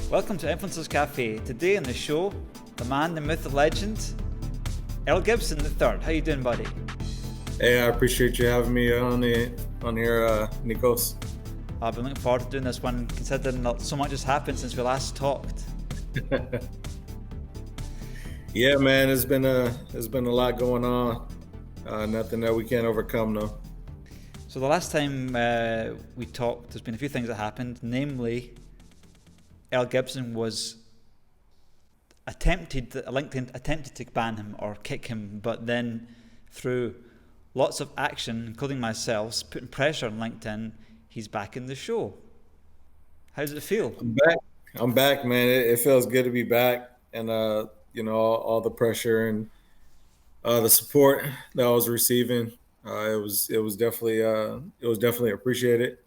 Welcome to Influencers Cafe. Today on the show, the man, the myth, the legend, Earl Gibson III. How you doing, buddy? Hey, I appreciate you having me on here, Nikos. I've been looking forward to doing this one, considering that so much has happened since we last talked. Yeah, man, there's been a lot going on. Nothing that we can't overcome, though. So the last time we talked, there's been a few things that happened. Namely, Earl Gibson was LinkedIn attempted to ban him or kick him, but then through lots of action, including myself, putting pressure on LinkedIn, he's back in the show. How does it feel? I'm back, man. It feels good to be back, and all the pressure and the support that I was receiving, it was definitely appreciated,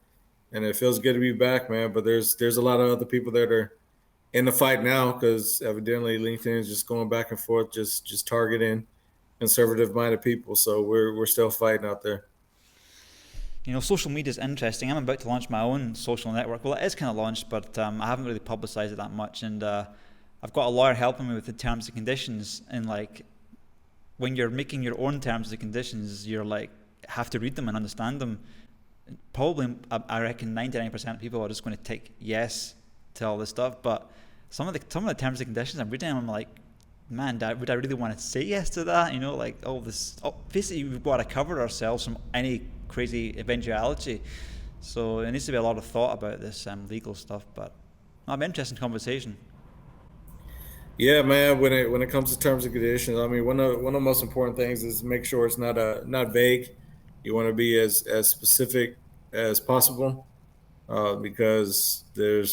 and it feels good to be back, man. But there's a lot of other people that are in the fight now, because evidently LinkedIn is just going back and forth, just targeting conservative-minded people. So we're still fighting out there. You know, social media is interesting. I'm about to launch my own social network. Well, it is kind of launched, but I haven't really publicized it that much. And I've got a lawyer helping me with the terms and conditions. And like, when you're making your own terms and conditions, you're like, have to read them and understand them. Probably, I reckon 99% of people are just going to take yes to all this stuff. But some of the terms and conditions I'm reading, I'm like, man, would I really want to say yes to that? You know, like basically we've got to cover ourselves from any crazy eventuality. So there needs to be a lot of thought about this legal stuff, but it'll be an interesting conversation. Yeah, man. When it comes to terms and conditions, I mean, one of the most important things is make sure it's not vague. You want to be as specific as possible, because people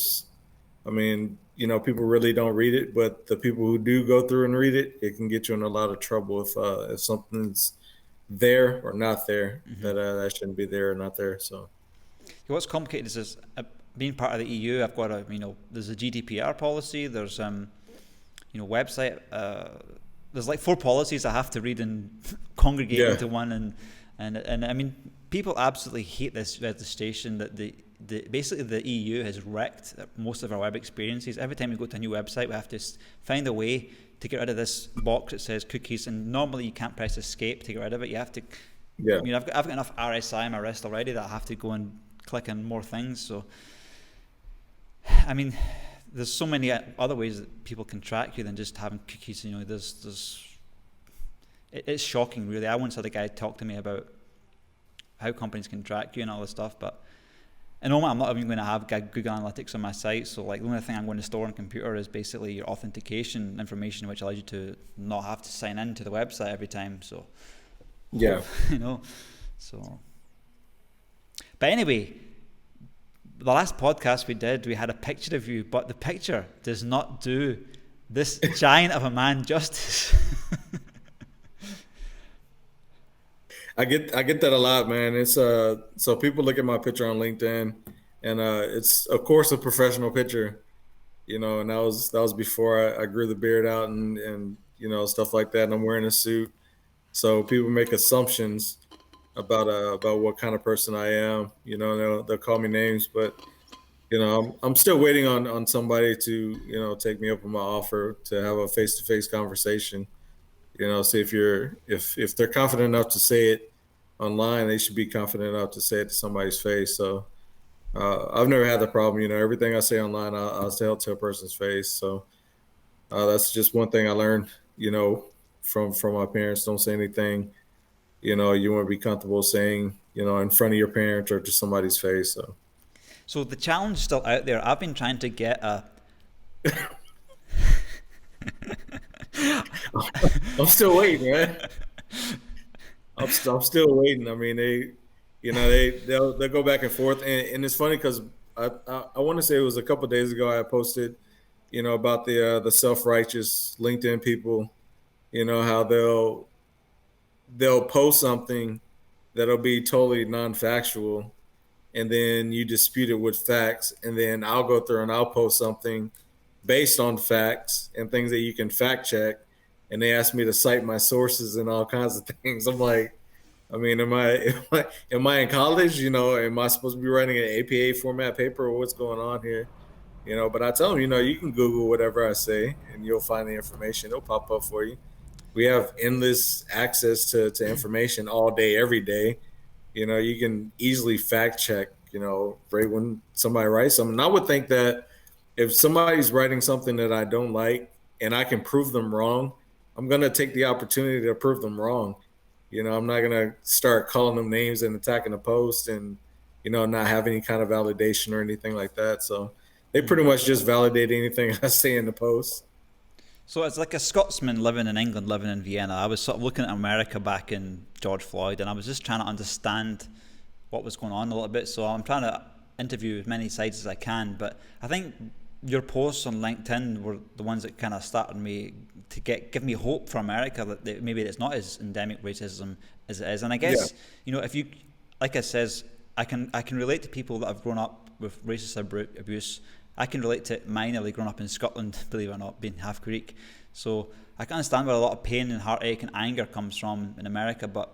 really don't read it, but the people who do go through and read it, it can get you in a lot of trouble if something's there or not there, that shouldn't be there or not there. So what's complicated is being part of the EU. I've got there's a GDPR policy. There's website. There's like 4 policies I have to read and congregate into one, and I mean, people absolutely hate this legislation that basically the EU has wrecked most of our web experiences. Every time we go to a new website, we have to find a way to get rid of this box that says cookies, and normally you can't press escape to get rid of it. You have to. Yeah. I mean, I've got enough RSI on my wrist already that I have to go and click on more things. So, I mean, there's so many other ways that people can track you than just having cookies. You know, it's shocking, really. I once had a guy talk to me about how companies can track you and all this stuff, but in the moment, I'm not even going to have Google Analytics on my site. So, like, the only thing I'm going to store on a computer is basically your authentication information, which allows you to not have to sign in to the website every time. So, yeah, So, but anyway, the last podcast we did, we had a picture of you, but the picture does not do this giant of a man justice. I get that a lot, man. It's so people look at my picture on LinkedIn, and it's of course a professional picture, and that was before I grew the beard out and stuff like that, and I'm wearing a suit. So people make assumptions about what kind of person I am. They'll call me names, but I'm still waiting on somebody to take me up on my offer to have a face-to-face conversation. See if they're confident enough to say it online, they should be confident enough to say it to somebody's face. So I've never had the problem. Everything I say online, I'll say it to a person's face. So that's just one thing I learned, from my parents. Don't say anything, you want to be comfortable saying, in front of your parents or to somebody's face. So the challenge is still out there. I've been trying to get a I'm still waiting, man. I'm still waiting. I mean, they'll go back and forth, and it's funny because I want to say it was a couple of days ago I posted, about the self-righteous LinkedIn people, how they'll post something that'll be totally non-factual, and then you dispute it with facts, and then I'll go through and I'll post something based on facts and things that you can fact check, and they ask me to cite my sources and all kinds of things. I'm like, I mean, am I in college? Am I supposed to be writing an APA format paper, or what's going on here? But I tell them, you can Google whatever I say and you'll find the information. It'll pop up for you. We have endless access to information all day, every day. You can easily fact check, right when somebody writes something. And I would think that if somebody's writing something that I don't like and I can prove them wrong, I'm going to take the opportunity to prove them wrong. I'm not going to start calling them names and attacking the post and, not have any kind of validation or anything like that. So they pretty much just validate anything I say in the post. So it's like a Scotsman living in England, living in Vienna. I was sort of looking at America back in George Floyd, and I was just trying to understand what was going on a little bit. So I'm trying to interview as many sides as I can. But I think your posts on LinkedIn were the ones that kind of started me to give me hope for America that maybe it's not as endemic racism as it is. And I guess if you, like I says, I can relate to people that have grown up with racist abuse. I can relate to it minorly growing up in Scotland, believe it or not, being half Greek. So I can understand where a lot of pain and heartache and anger comes from in America, but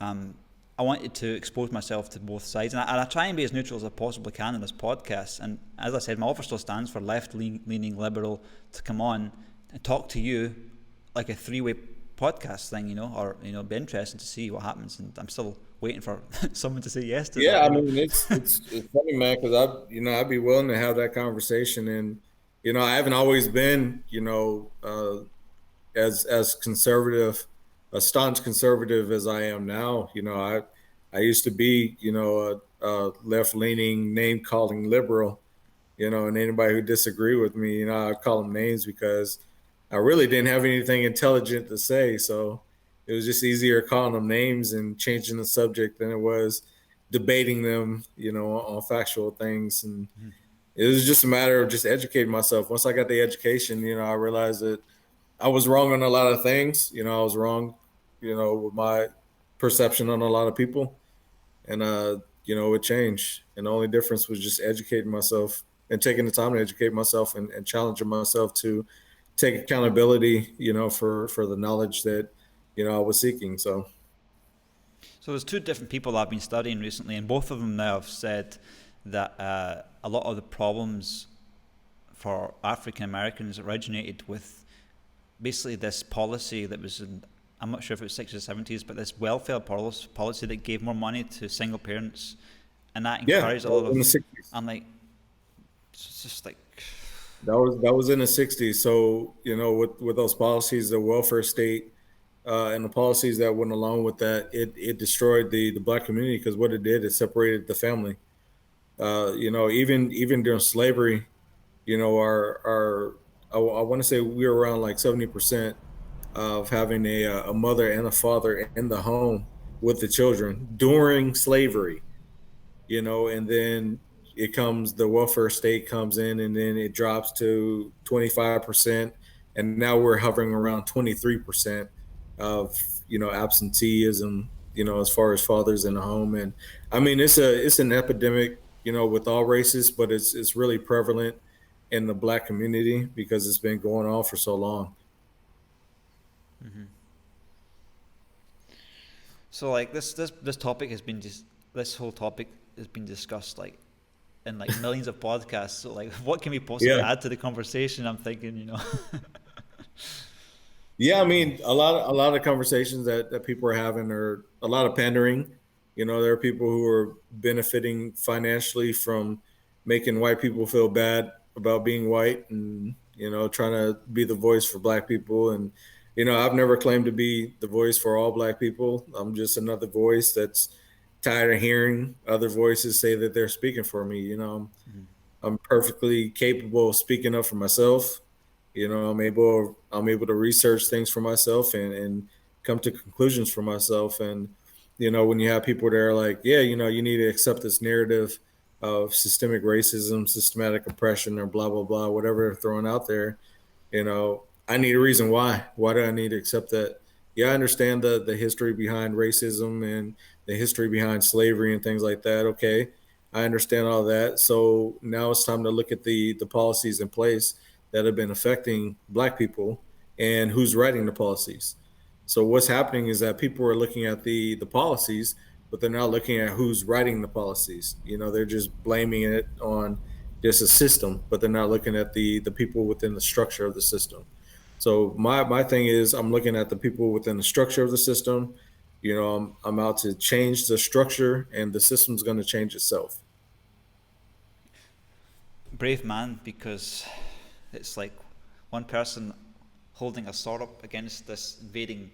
I wanted to expose myself to both sides. And I try and be as neutral as I possibly can in this podcast. And as I said, my offer still stands for left-leaning liberal to come on and talk to you like a three-way podcast thing, or it'd be interesting to see what happens. And I'm still waiting for someone to say yes to that. Yeah, I mean, it's funny, man, because I'd be willing to have that conversation, and I haven't always been as conservative, a staunch conservative as I am now. I used to be a left leaning, name calling liberal, and anybody who disagreed with me, I'd call them names because I really didn't have anything intelligent to say. So it was just easier calling them names and changing the subject than it was debating them, on factual things. And it was just a matter of just educating myself. Once I got the education, I realized that I was wrong on a lot of things. I was wrong, with my perception on a lot of people. And, it changed. And the only difference was just educating myself and taking the time to educate myself and challenging myself to take accountability, for the knowledge that, I was seeking. So there's two different people I've been studying recently, and both of them now have said that a lot of the problems for African Americans originated with basically this policy that was in, I'm not sure if it was 60s or 70s, but this welfare policy that gave more money to single parents, and that encouraged a lot of. In the 60s. I'm like, it's just like. That was in the 60s. So, with those policies, the welfare state, and the policies that went along with that, it destroyed the black community, because what it did, it separated the family. Even during slavery, our I want to say we were around like 70% of having a mother and a father in the home with the children during slavery, and then the welfare state comes in, and then it drops to 25%. And now we're hovering around 23% of, absenteeism, as far as fathers in the home. And I mean, it's an epidemic, with all races, but it's really prevalent in the black community because it's been going on for so long. Mm-hmm. So like this topic has been this whole topic has been discussed like in like millions of podcasts. So like, what can we possibly add to the conversation? I'm thinking, Yeah, I mean, a lot of conversations that people are having are a lot of pandering. There are people who are benefiting financially from making white people feel bad about being white, and trying to be the voice for black people. And I've never claimed to be the voice for all black people. I'm just another voice that's tired of hearing other voices say that they're speaking for me. I'm perfectly capable of speaking up for myself. I'm able to research things for myself and come to conclusions for myself. And when you have people that are like, yeah, you need to accept this narrative of systemic racism, systematic oppression, or blah blah blah, whatever they're throwing out there, I need a reason why. Why do I need to accept that? Yeah, I understand the history behind racism and the history behind slavery and things like that. Okay, I understand all that. So now it's time to look at the policies in place that have been affecting black people and who's writing the policies. So what's happening is that people are looking at the policies, but they're not looking at who's writing the policies. They're just blaming it on just a system, but they're not looking at the people within the structure of the system. So my thing is, I'm looking at the people within the structure of the system. You know, I'm out to change the structure, and the system's going to change itself. Brave man, because it's like one person holding a sword up against this invading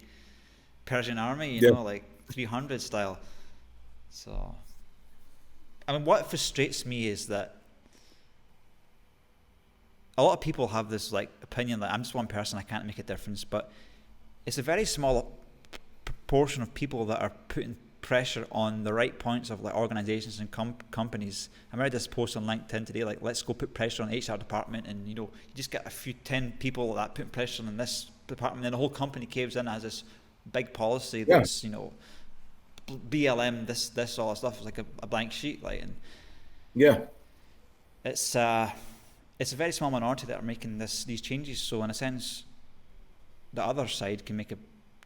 Persian army, you know, like 300 style. So, I mean, what frustrates me is that a lot of people have this like opinion that I'm just one person, I can't make a difference, but it's a very small proportion of people that are putting pressure on the right points of like organizations and companies. I read this post on LinkedIn today, like, let's go put pressure on the HR department, and you know, you just get a few 10 people that put pressure on this department, and the whole company caves in as this big policy that's, you know, BLM, this all stuff is like a blank sheet, like, and it's a very small minority that are making these changes. So in a sense, the other side can make a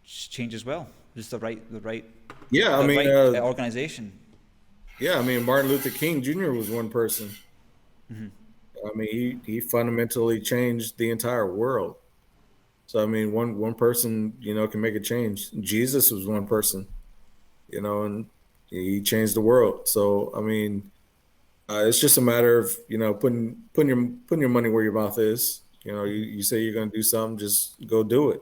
change as well. Just the right organization. Yeah, I mean, Martin Luther King Jr. was one person. Mm-hmm. I mean, he fundamentally changed the entire world. So I mean, one person, you know, can make a change. Jesus was one person, you know, and he changed the world. So I mean, it's just a matter of, you know, putting your money where your mouth is. You know, you say you're going to do something, just go do it.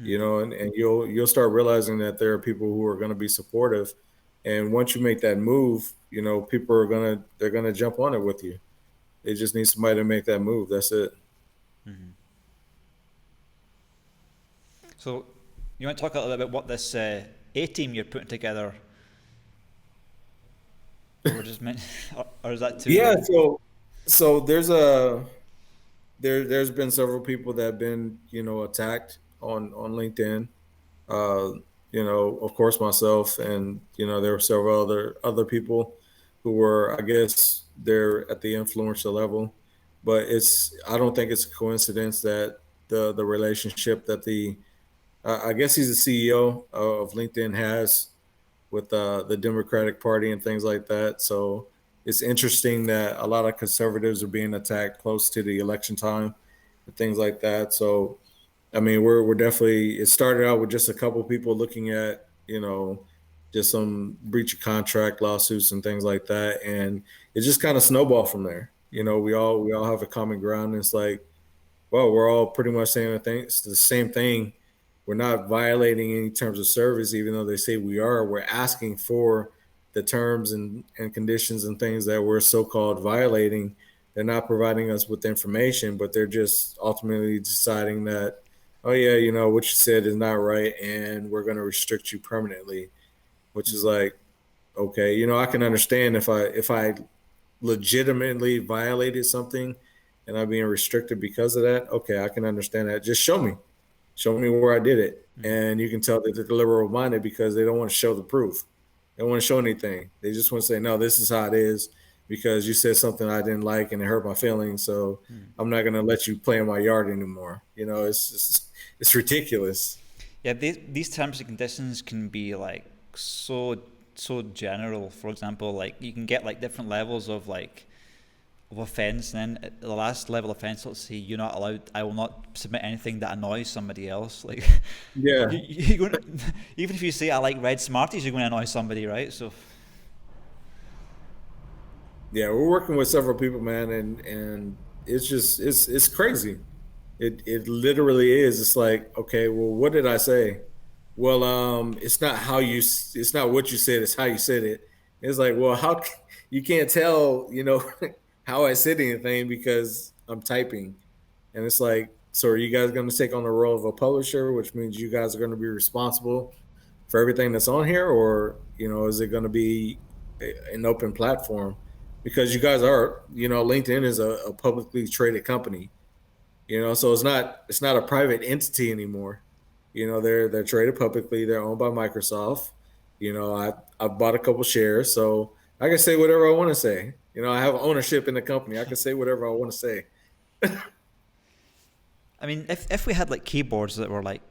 You know, and you'll start realizing that there are people who are going to be supportive, and once you make that move, you know, people are they're gonna jump on it with you. They just need somebody to make that move. That's it. Mm-hmm. So, you want to talk a little bit about what this A-team you're putting together? Or just or is that too? Yeah. So there's been several people that have been, you know, attacked on LinkedIn. You know, of course, myself, and you know, there were several other people who were, I guess, they're at the influencer level, but I don't think it's a coincidence that the relationship that I guess he's the CEO of LinkedIn has with the Democratic Party and things like that. So it's interesting that a lot of conservatives are being attacked close to the election time and things like that. So I mean, we're definitely. It started out with just a couple people looking at, you know, just some breach of contract lawsuits and things like that, and it just kind of snowballed from there. You know, we all have a common ground. And it's like, well, we're all pretty much saying it's the same thing. We're not violating any terms of service, even though they say we are. We're asking for the terms and conditions and things that we're so-called violating. They're not providing us with information, but they're just ultimately deciding that, oh yeah, you know, what you said is not right, and we're going to restrict you permanently, which is like, okay, you know, I can understand if I legitimately violated something and I'm being restricted because of that. Okay, I can understand that. Just show me where I did it. And you can tell that they're liberal minded because they don't want to show the proof. They don't want to show anything. They just want to say, no, this is how it is because you said something I didn't like and it hurt my feelings. So I'm not going to let you play in my yard anymore. You know, it's ridiculous. Yeah, these terms and conditions can be like so general. For example, like you can get like different levels of like of offense, and then at the last level of offense, let's say you're not allowed. I will not submit anything that annoys somebody else. Like, yeah, even if you say I like red Smarties, you're going to annoy somebody, right? So. Yeah, we're working with several people, man, and it's just it's crazy. It literally is. It's like, okay, well, what did I say? Well, it's not it's not what you said, it's how you said it. It's like, well, how you can't tell, you know, how I said anything because I'm typing. And it's like, so are you guys going to take on the role of a publisher, which means you guys are going to be responsible for everything that's on here, or, you know, is it going to be an open platform? Because you guys are, you know, LinkedIn is a publicly traded company, you know, so it's not a private entity anymore. You know, they're traded publicly. They're owned by Microsoft. You know, I bought a couple shares, so I can say whatever I want to say. You know, I have ownership in the company. I can say whatever I want to say. I mean, if we had like keyboards that were like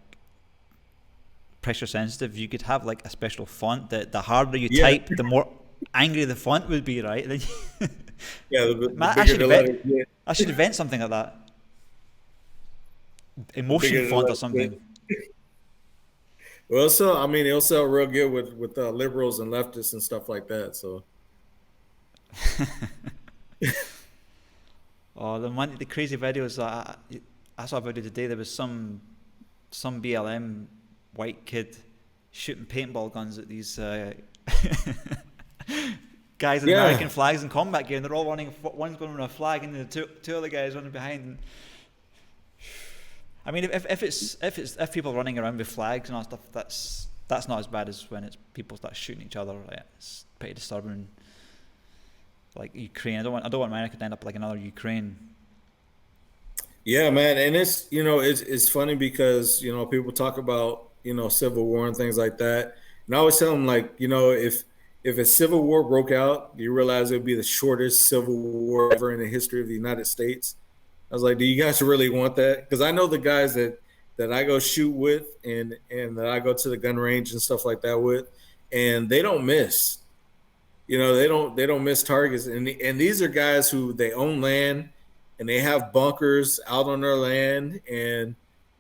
pressure sensitive, you could have like a special font that the harder you type, the more angry the font would be, right? Yeah, the Man, bigger the letter get, I should invent something like that. the Emotion bigger the font or letter something. get. Well, so I mean, it'll sell real good with liberals and leftists and stuff like that. So Oh, the crazy videos that I saw a video today. There was some BLM white kid shooting paintball guns at these guys in yeah, American flags and combat gear, and they're all running. One's going on a flag, and the two other guys running behind. And, I mean, if people are running around with flags and all that stuff, that's not as bad as when it's people start shooting each other. Right? It's pretty disturbing. Like Ukraine, I don't want America to end up like another Ukraine. yeah, man, and it's funny because people talk about civil war and things like that, and I always tell them like if a civil war broke out, you realize it would be the shortest civil war ever in the history of the United States. I was like, do you guys really want that? Because I know the guys that I go shoot with and that I go to the gun range and stuff like that with, and they don't miss. They don't miss targets, and these are guys who they own land and they have bunkers out on their land, and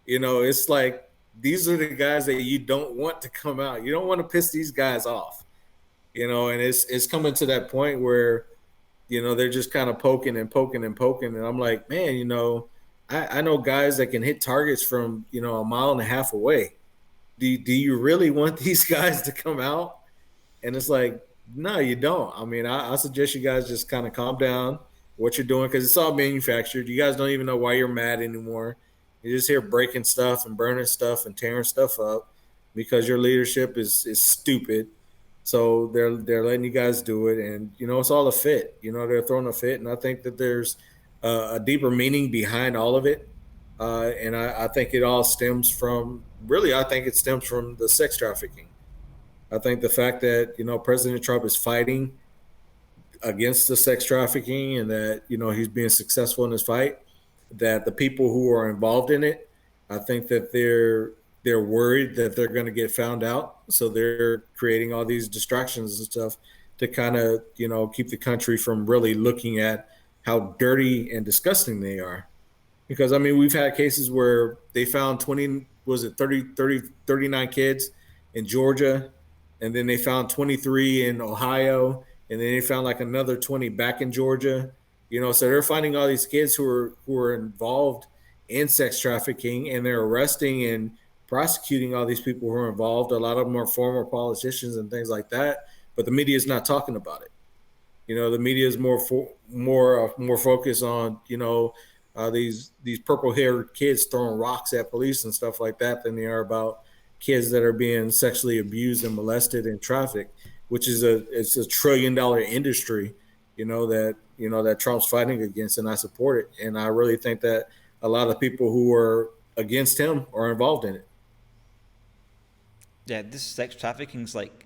it's like these are the guys that you don't want to come out. You don't want to piss these guys off, and it's coming to that point where they're just kind of poking and poking and poking, and I'm like, man, I know guys that can hit targets from a mile and a half away. Do you really want these guys to come out? And it's like, no, you don't. I mean, I suggest you guys just kind of calm down what you're doing because it's all manufactured. You guys don't even know why you're mad anymore. You're just here breaking stuff and burning stuff and tearing stuff up because your leadership is stupid. So they're letting you guys do it, and it's all a fit. They're throwing a fit, and I think that there's a deeper meaning behind all of it. And I think it all stems from I think it stems from the sex trafficking. I think the fact that President Trump is fighting against the sex trafficking and that he's being successful in his fight, that the people who are involved in it, I think that they're worried that they're going to get found out, so they're creating all these distractions and stuff to kind of keep the country from really looking at how dirty and disgusting they are. Because I mean, we've had cases where they found 20, was it 39 kids in Georgia, and then they found 23 in Ohio, and then they found like another 20 back in Georgia. So they're finding all these kids who are involved in sex trafficking, and they're arresting and prosecuting all these people who are involved. A lot of them are former politicians and things like that, but the media is not talking about it. The media is more focused on these purple haired kids throwing rocks at police and stuff like that than they are about kids that are being sexually abused and molested and trafficked, which is it's a $1 trillion industry, that Trump's fighting against, and I support it. And I really think that a lot of people who are against him are involved in it. Yeah, this sex trafficking's like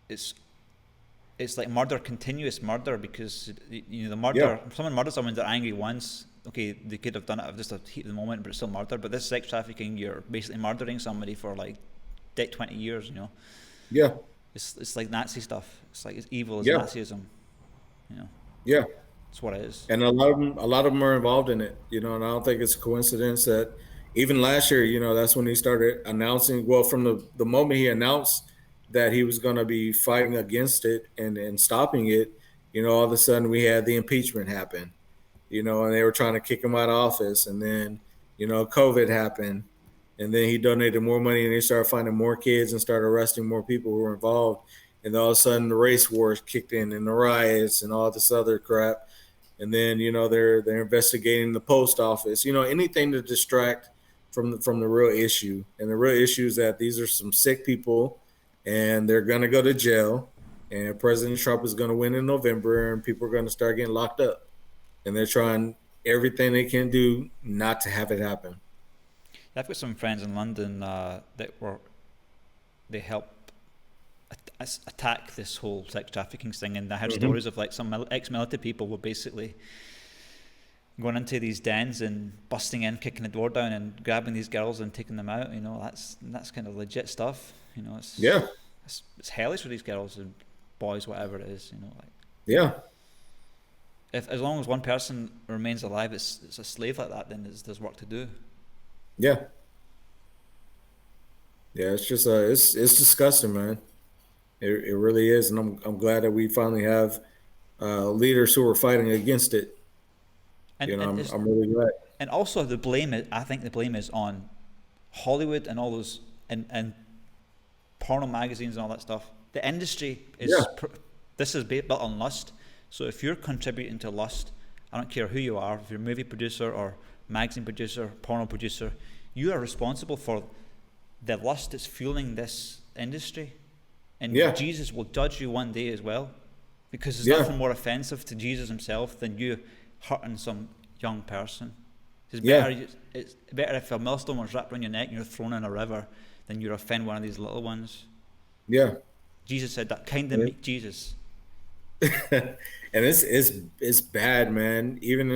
it's like murder, continuous murder, because the murder, Yeah. if someone murders someone, they're angry once. Okay, they could have done it just a heat of the moment, but it's still murder. But this sex trafficking, you're basically murdering somebody for like 20 years. Yeah. It's like Nazi stuff. It's like as evil as Yeah. Nazism. Yeah. That's what it is. And a lot of them are involved in it, and I don't think it's a coincidence that even last year, that's when he started announcing. Well, from the moment he announced that he was going to be fighting against it and stopping it, all of a sudden we had the impeachment happen, and they were trying to kick him out of office, and then COVID happened, and then he donated more money, and they started finding more kids and started arresting more people who were involved, and all of a sudden the race wars kicked in and the riots and all this other crap. And then they're investigating the post office. Anything to distract from the real issue. And the real issue is that these are some sick people, and they're gonna go to jail. And President Trump is gonna win in November, and people are gonna start getting locked up. And they're trying everything they can do not to have it happen. I've got some friends in London they help attack this whole sex trafficking thing, and I heard stories of like some ex-military people were basically going into these dens and busting in, kicking the door down, and grabbing these girls and taking them out. That's kind of legit stuff. It's hellish for these girls and boys, whatever it is. Yeah. if as long as one person remains alive, it's a slave like that. Then there's work to do. Yeah, yeah. It's just it's disgusting, man. It really is, and I'm glad that we finally have leaders who are fighting against it. And and it's I'm really glad. and also the blame is, I think the blame is on Hollywood and all those and porno magazines and all that stuff. The industry Yeah, is this is built on lust. So if you're contributing to lust, I don't care who you are, if you're a movie producer or magazine producer, porno producer, you are responsible for the lust that's fueling this industry. And yeah, Jesus will judge you one day as well. Because there's yeah, nothing more offensive to Jesus himself than you hurting some young person. yeah, It's better if a millstone was wrapped around your neck and you're thrown in a river than you offend one of these little ones. yeah. Jesus said that kind of Yeah. meek Jesus. And it's bad, man. Even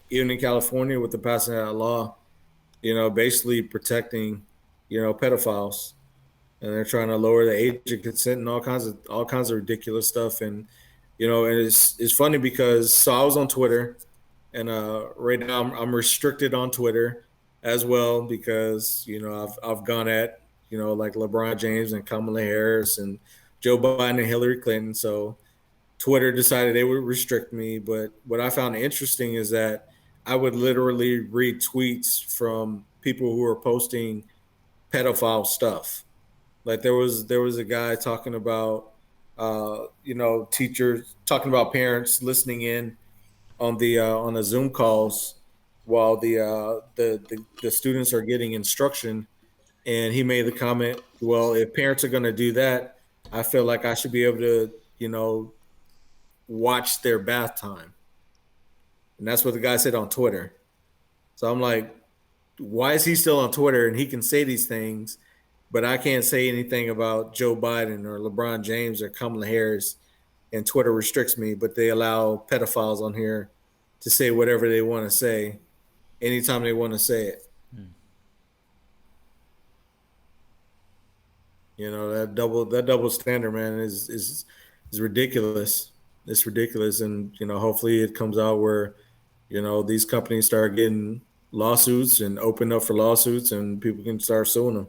in California with the passing of that law, basically protecting, pedophiles, and they're trying to lower the age of consent and all kinds of ridiculous stuff. And it's funny because so I was on Twitter, and right now I'm restricted on Twitter as well because I've gone at like LeBron James and Kamala Harris and Joe Biden and Hillary Clinton. So Twitter decided they would restrict me. But what I found interesting is that I would literally read tweets from people who are posting pedophile stuff. Like there was a guy talking about teachers talking about parents listening in on the Zoom calls while the students are getting instruction, and he made the comment, well, if parents are going to do that, I feel like I should be able to watch their bath time. And that's what the guy said on Twitter. So I'm like, why is he still on Twitter and he can say these things, but I can't say anything about Joe Biden or LeBron James or Kamala Harris, and Twitter restricts me, but they allow pedophiles on here to say whatever they want to say anytime they want to say it. Hmm. That double standard, man, is ridiculous. It's ridiculous, and hopefully it comes out where these companies start getting lawsuits and open up for lawsuits, and people can start suing them.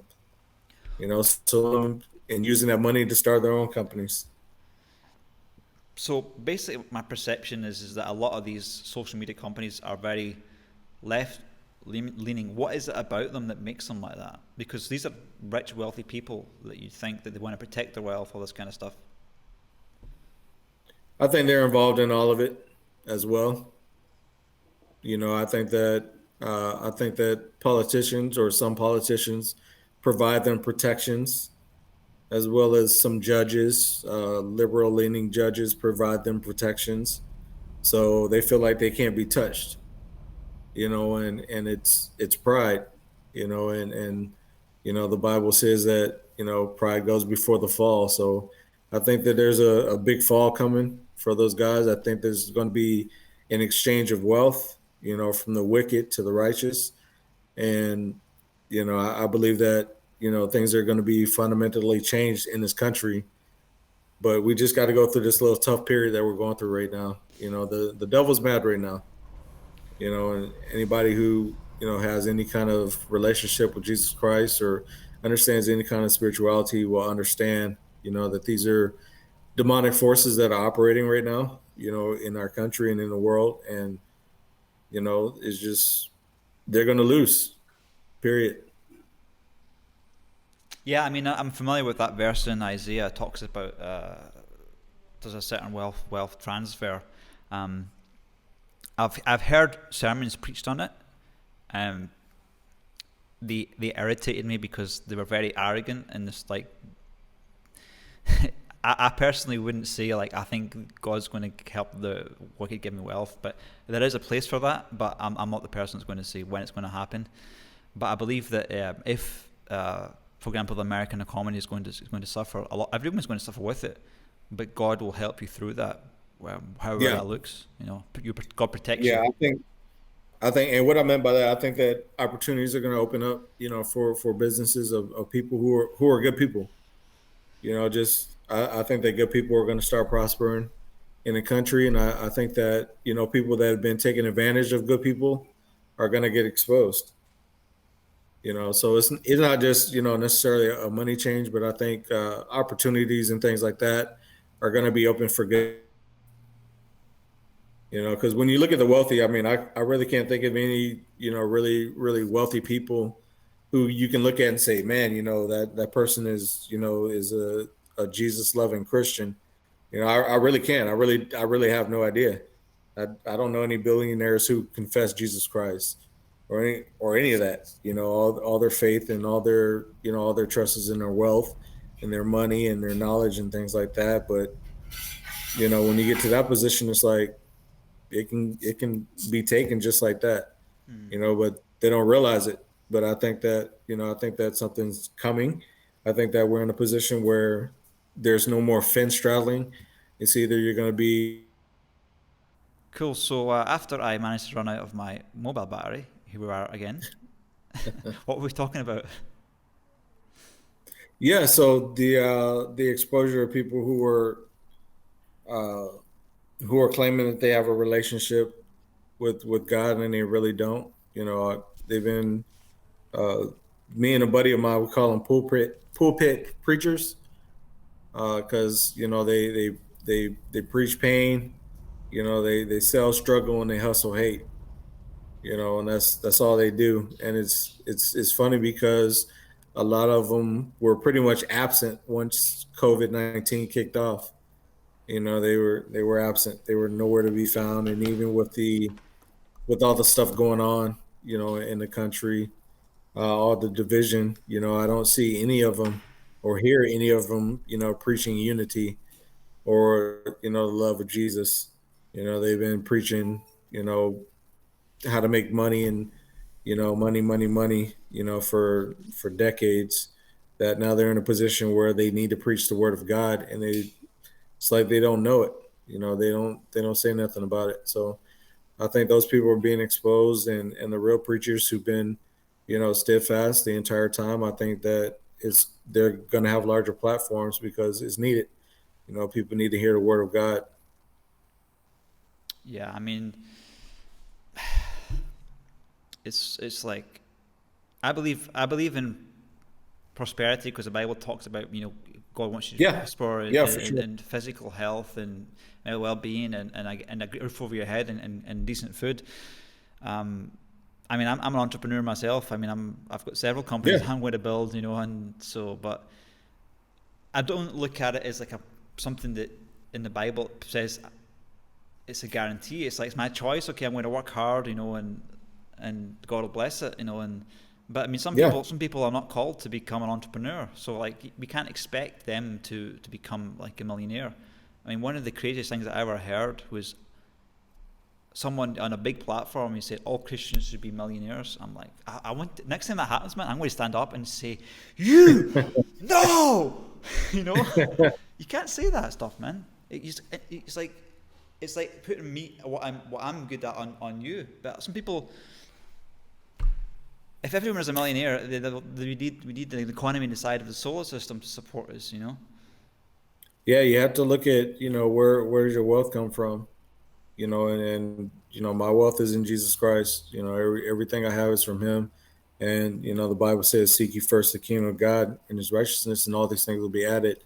Suing them and using that money to start their own companies. So basically, my perception is that a lot of these social media companies are very left leaning. What is it about them that makes them like that? Because these are rich, wealthy people that you think that they want to protect their wealth, all this kind of stuff. I think they're involved in all of it as well. I think that politicians or some politicians provide them protections, as well as some judges, liberal leaning judges provide them protections. So they feel like they can't be touched, and it's pride, and the Bible says that, pride goes before the fall. So I think that there's a big fall coming for those guys. I think there's going to be an exchange of wealth, from the wicked to the righteous. And, I believe that, things are going to be fundamentally changed in this country. But we just got to go through this little tough period that we're going through right now. The devil's mad right now. And anybody who, has any kind of relationship with Jesus Christ or understands any kind of spirituality will understand, that these are demonic forces that are operating right now, in our country and in the world. And, it's just, they're going to lose, period. Yeah, I mean, I'm familiar with that verse in Isaiah. It talks about there's a certain wealth transfer. Um, I've heard sermons preached on it. They irritated me because they were very arrogant and this like. I personally wouldn't say like I think God's going to help the wicked give me wealth, but there is a place for that. But I'm not the person that's going to say when it's going to happen. But I believe that if for example, the American economy is going to suffer a lot. Everyone's going to suffer with it, but God will help you through that, however Yeah. that looks. God protects Yeah. you. I think, and what I meant by that, I think that opportunities are going to open up, for businesses of people who are good people. Just I think that good people are going to start prospering. in the country, and I think that people that have been taking advantage of good people are going to get exposed. So it's not just necessarily a money change, but I think opportunities and things like that are going to be open for good. Because when you look at the wealthy, I mean, I really can't think of any really really wealthy people who you can look at and say, man, that person is a Jesus loving Christian. I really can't. I really have no idea. I don't know any billionaires who confess Jesus Christ or any of that. All their faith and all their trust is in their wealth and their money and their knowledge and things like that. But when you get to that position, it's like it can be taken just like that. But they don't realize it. But I think that something's coming. I think that we're in a position where there's no more fence straddling. It's either you're going to be Cool. So after I managed to run out of my mobile battery, here we are again. What were we talking about? yeah. So the exposure of people uh, who are claiming that they have a relationship with God and they really don't. They've been uh, me and a buddy of mine, we call them pulpit preachers, because they preach pain. They sell struggle and they hustle hate. And that's all they do. And it's funny because a lot of them were pretty much absent once COVID-19 kicked off. They were absent. They were nowhere to be found. And even with all the stuff going on, in the country, all the division, I don't see any of them or hear any of them, preaching unity or the love of Jesus. They've been preaching, how to make money and money, money, money, for decades. That now they're in a position where they need to preach the word of God, and it's like they don't know it. They don't say nothing about it. So I think those people are being exposed, and the real preachers who've been steadfast the entire time. I think that they're going to have larger platforms because it's needed. People need to hear the word of God. Yeah, I mean, it's like I believe in prosperity because the Bible talks about God wants you to Yeah, prosper yeah, for sure. in physical health and well-being and a roof over your head and decent food. I mean, I'm an entrepreneur myself. I mean, I've got several companies Yeah, I'm going to build, and so, but I don't look at it as like something that in the Bible says it's a guarantee. It's like it's my choice. Okay, I'm going to work hard, and God will bless it, and but I mean, some yeah, people are not called to become an entrepreneur, so like we can't expect them to become like a millionaire. I mean, one of the craziest things that I ever heard was someone on a big platform. He said all Christians should be millionaires. I'm like, I want next time that happens, man, I'm going to stand up and say, you no, you can't say that stuff, man. It's like putting me what I'm good at on you. But some people, if everyone was a millionaire, we need the economy and the side of the solar system to support us. yeah. You have to look at where does your wealth come from. And my wealth is in Jesus Christ. Everything I have is from Him. And the Bible says, "Seek ye first the kingdom of God and His righteousness, and all these things will be added,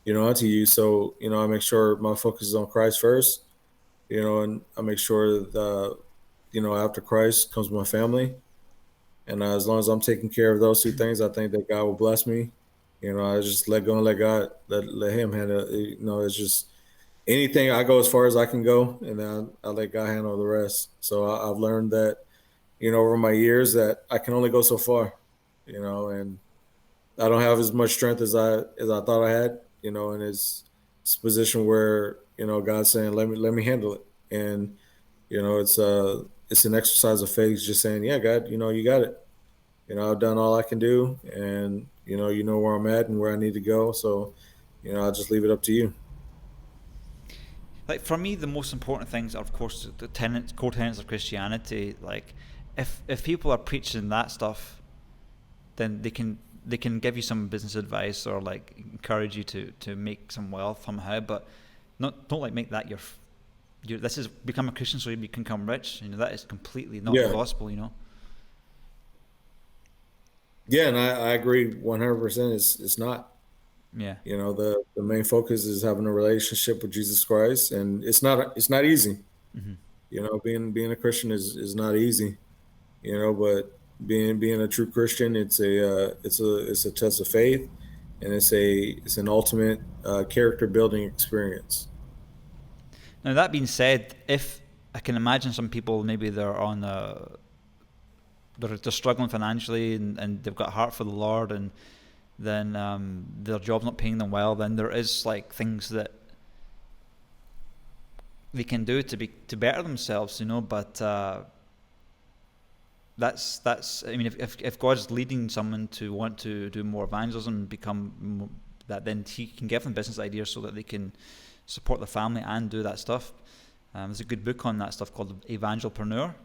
unto you." So I make sure my focus is on Christ first. And I make sure that after Christ comes my family, and as long as I'm taking care of those two things, I think that God will bless me. I just let go and let God, let Him handle it. It's just anything. I go as far as I can go, and then I let God handle the rest. So I've learned that, over my years, that I can only go so far, and I don't have as much strength as I thought I had, and it's a position where God's saying, let me handle it, and it's an exercise of faith, just saying, yeah, God, you got it. I've done all I can do, and you know where I'm at and where I need to go. So I'll just leave it up to you. Like for me, the most important things are, of course, the core tenets of Christianity. Like, if people are preaching that stuff, then they can give you some business advice or like encourage you to make some wealth somehow. But don't like make that your this is become a Christian so you can become rich. That is completely not the Yeah. gospel. Yeah, and I agree 100%. It's not. Yeah. The main focus is having a relationship with Jesus Christ, and it's not easy. Mm-hmm. Being a Christian is not easy. But being a true Christian, it's a test of faith, and it's an ultimate character building experience. Now that being said, if I can imagine some people maybe they're struggling financially and they've got a heart for the Lord, and then their job's not paying them well, then there is like things that they can do to better themselves, but that's I mean, if God's leading someone to want to do more evangelism, that, then he can give them business ideas so that they can support the family and do that stuff. There's a good book on that stuff called Evangelpreneur.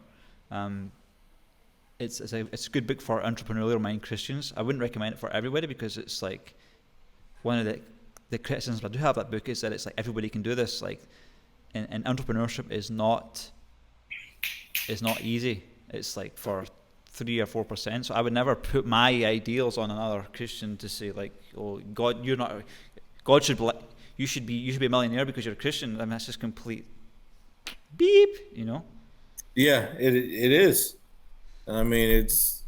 It's a good book for entrepreneurial minded Christians. I wouldn't recommend it for everybody because it's like one of the criticisms I do have that book is that it's like everybody can do this. Like, and entrepreneurship is not easy. It's like for 3 or 4%. So I would never put my ideals on another Christian to say like, oh God, you're not. God should you should be a millionaire because you're a Christian. I mean, that's just complete beep. Yeah, it is. I mean, it's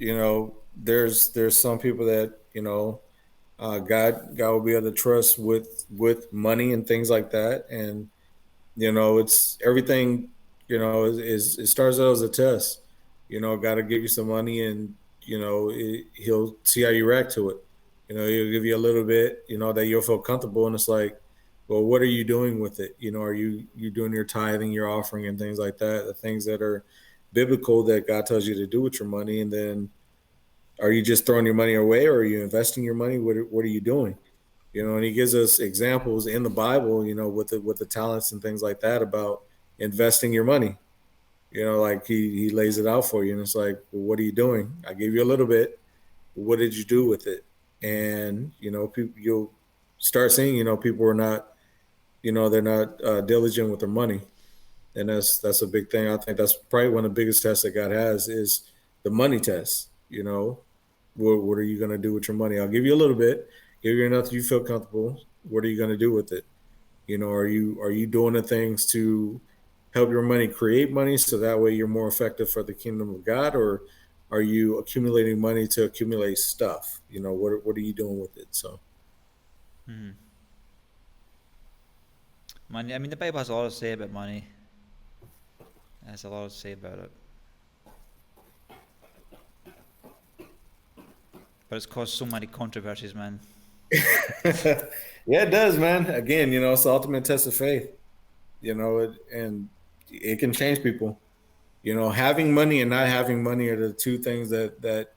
there's some people that God will be able to trust with money and things like that, and it's everything. It starts out as a test. God will give you some money, and he'll see how you react to it. He'll give you a little bit, that you'll feel comfortable, and it's like, well, what are you doing with it? Are you doing your tithing, your offering, and things like that, the things that are biblical that God tells you to do with your money? And then are you just throwing your money away, or are you investing your money? What are you doing? And he gives us examples in the Bible, with the talents and things like that about investing your money. Like he lays it out for you, and it's like, well, what are you doing? I gave you a little bit. What did you do with it? And people, you'll start seeing, people are not, they're not diligent with their money, and that's a big thing. I think that's probably one of the biggest tests that God has is the money test. What are you going to do with your money? I'll give you a little bit, give you enough you feel comfortable. What are you going to do with it? Are you doing the things to help your money create money so that way you're more effective for the kingdom of God, or are you accumulating money to accumulate stuff? What are you doing with it? So money. I mean, the Bible has a lot to say about money. It has a lot to say about it, but it's caused so many controversies, man. Yeah, it does, man. Again, it's the ultimate test of faith. And it can change people. Having money and not having money are the two things that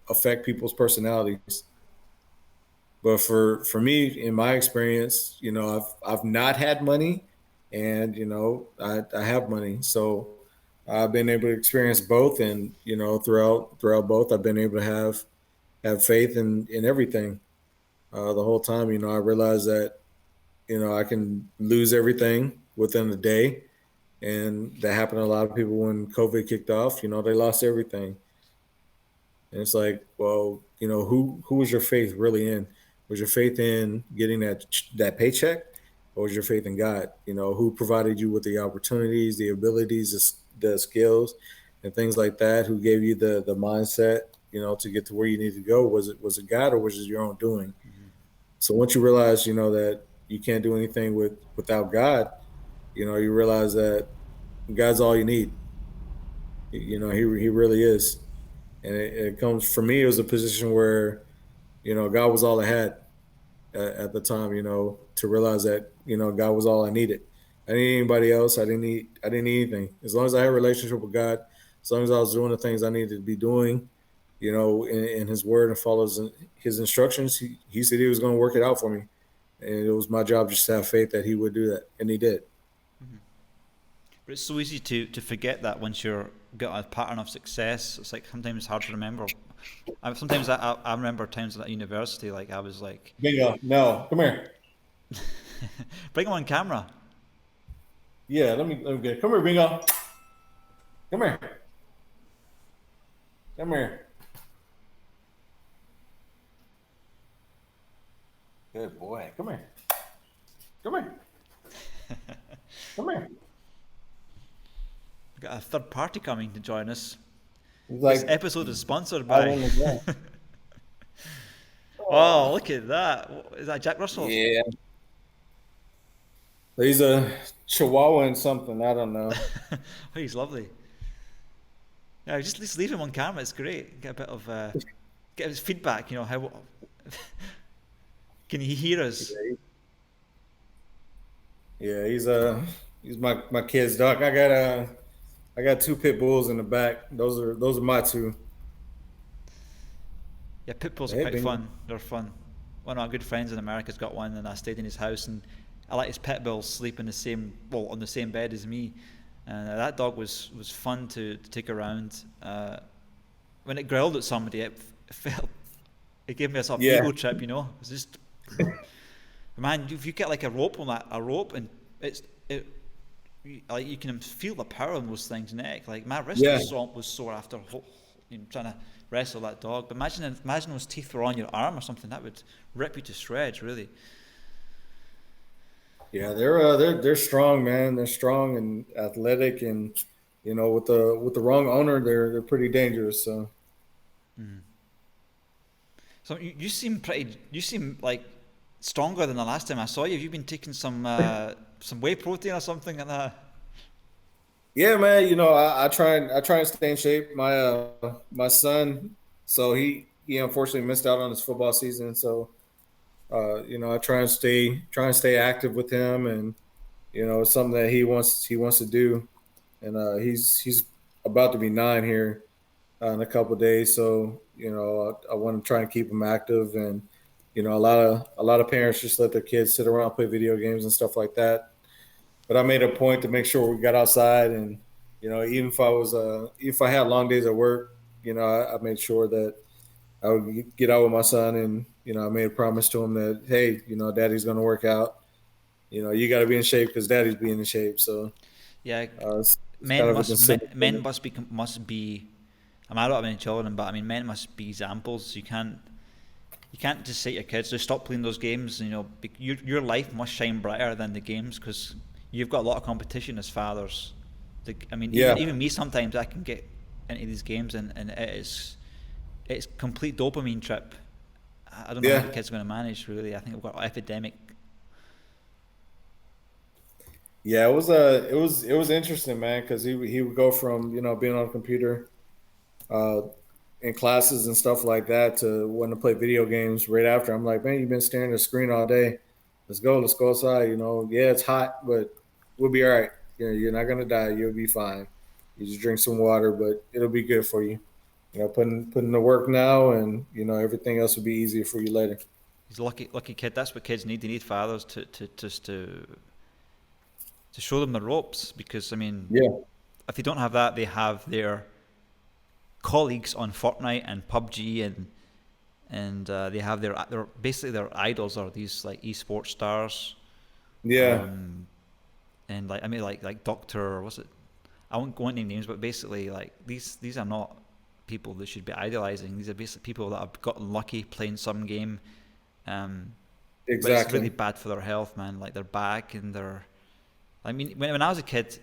affect people's personalities. But for me, in my experience, I've not had money, and I have money, so I've been able to experience both, and throughout both, I've been able to have faith in everything. The whole time, I realized that I can lose everything within a day. And that happened to a lot of people when COVID kicked off. They lost everything. And it's like, well, who was your faith really in? Was your faith in getting that paycheck, or was your faith in God? Who provided you with the opportunities, the abilities, the skills, and things like that? Who gave you the mindset, to get to where you need to go? Was it God, or was it your own doing? Mm-hmm. So once you realize, that you can't do anything without God, you realize that God's all you need. He really is. And it comes, for me, it was a position where, God was all I had at the time, to realize that, God was all I needed. I didn't need anybody else. I didn't need anything. As long as I had a relationship with God, as long as I was doing the things I needed to be doing, in his word, and follows his instructions, he said he was going to work it out for me. And it was my job just to have faith that he would do that. And he did. Mm-hmm. But it's so easy to forget that once you're got a pattern of success. It's like sometimes it's hard to remember. Sometimes I remember times at university, like I was like, Bingo. No, come here. Bring him on camera. Yeah, let me get. Come here, Bingo. Come here. Come here. Good boy. Come here. Come here. Come here. We've got a third party coming to join us. Like, this episode is sponsored I by. wanna go. Oh, look at that! Is that Jack Russell? Yeah. He's a Chihuahua and something. I don't know. Oh, he's lovely. Yeah, just leave him on camera. It's great. Get a bit of get his feedback. You know, how can he hear us? Yeah, he's my kid's dog. I got two pit bulls in the back. Those are my two. Yeah, pit bulls are Hey, quite Bingo. fun. They're fun. One of my good friends in America's got one, and I stayed in his house, and I let his pit bull sleep in on the same bed as me, and that dog was fun to take around. When it growled at somebody, it gave me a sort of Yeah. ego trip, you know. It was just, man, if you get like a rope, and like you can feel the power in those things' neck. Like my wrist Yeah. was sore after trying to wrestle that dog. But imagine those teeth were on your arm or something. That would rip you to shreds, really. Yeah, they're strong, man. They're strong and athletic, and with the wrong owner, they're pretty dangerous. So So you seem like stronger than the last time I saw you. Have you been taking some whey protein or something like that? yeah, man. I try and stay in shape. My son, so he unfortunately missed out on his football season. So I try and stay active with him, and it's something that he wants to do. And he's about to be 9 here in a couple of days. So I want to try and keep him active, and a lot of parents just let their kids sit around, play video games and stuff like that. But I made a point to make sure we got outside, and even if I had long days at work, I made sure that I would get out with my son, and I made a promise to him that, hey, daddy's going to work out. You got to be in shape because daddy's being in shape. So Yeah, it's kind of a consistent men thing. must be. I mean, I don't have any children, but I mean, men must be examples. You can't just say to your kids, just stop playing those games. Your life must shine brighter than the games, because you've got a lot of competition as fathers. Yeah. Even me, sometimes I can get into these games, and it's complete dopamine trip. I don't know Yeah. how the kids are going to manage, really. I think we've got an epidemic. Yeah, it was interesting, man, because he would go from being on a computer uh, in classes and stuff like that to wanting to play video games right after. I'm like, man, you've been staring at the screen all day. Let's go outside. Yeah, it's hot, but we'll be all right. You're not gonna die. You'll be fine. You just drink some water, but it'll be good for you. Putting the work now, and everything else will be easier for you later. He's a lucky kid. That's what kids need. They need fathers to show them the ropes, because I mean, Yeah, if they don't have that, they have their colleagues on Fortnite and PUBG, and they have their basically their idols are these like esports stars. yeah, And like Doctor, what's it? I won't go into names, but basically like these are not people that should be idolizing. These are basically people that have gotten lucky playing some game. But it's exactly. really bad for their health, man. Like their back and their. I mean, when I was a kid,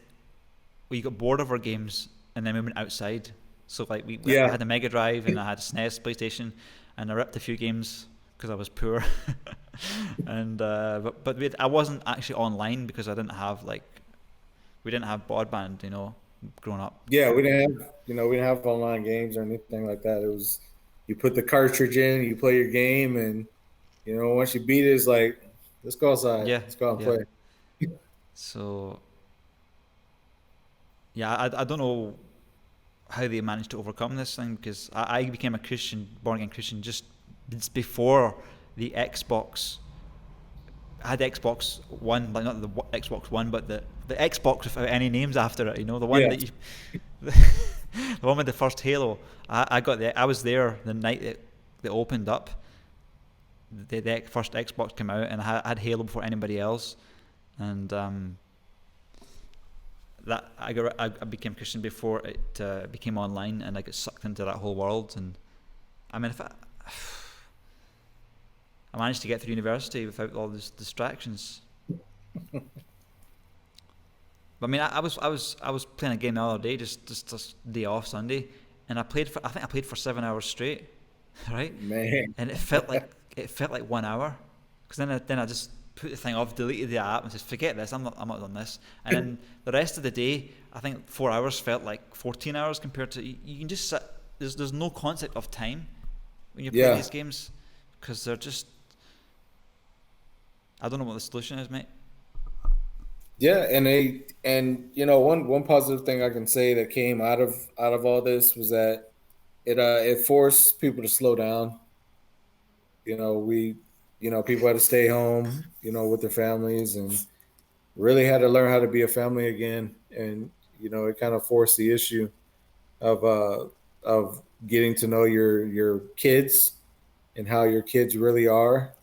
we got bored of our games, and then we went outside. So like I Yeah, had a Mega Drive and I had a SNES, PlayStation, and I ripped a few games because I was poor. And but I wasn't actually online because I didn't have we didn't have broadband, growing up. yeah. We didn't have online games or anything like that. It was you put the cartridge in, you play your game, and once you beat it, it's like, let's go outside, Yeah, let's go out and yeah. play. So yeah, I don't know how they managed to overcome this thing, because I became a Christian, born again Christian, just before the Xbox. I had Xbox One, like not the Xbox One, but the Xbox without any names after it. The one Yeah, that the one with the first Halo. I was there the night that they opened up, the first Xbox came out, and I had Halo before anybody else, and that I became Christian before it became online, and I got sucked into that whole world. And I mean, if I managed to get through university without all these distractions. But I mean, I was playing a game the other day, just day off Sunday, and I think I played for 7 hours straight, right? Man. And it felt like 1 hour, because then I just put the thing off, deleted the app, and said, forget this, I'm not on this. And then the rest of the day, I think 4 hours felt like 14 hours compared to you can just sit. There's no concept of time when you play these games, because they're just. I don't know what the solution is, mate. Yeah, and you know, one positive thing I can say that came out of all this was that it forced people to slow down. You know, people had to stay home, with their families, and really had to learn how to be a family again. And it kind of forced the issue of getting to know your kids and how your kids really are,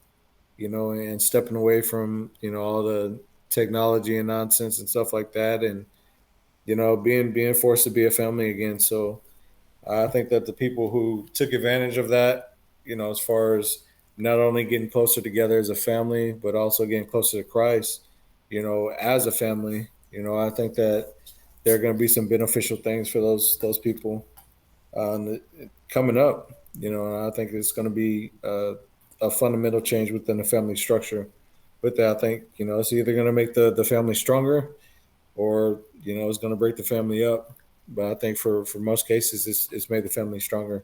and stepping away from all the technology and nonsense and stuff like that, and being forced to be a family again. So I think that the people who took advantage of that, as far as not only getting closer together as a family, but also getting closer to Christ, as a family, I think that there are going to be some beneficial things for those people coming up. And I think it's going to be a fundamental change within the family structure. With that, I think it's either going to make the family stronger, or it's going to break the family up. But I think for most cases, it's made the family stronger,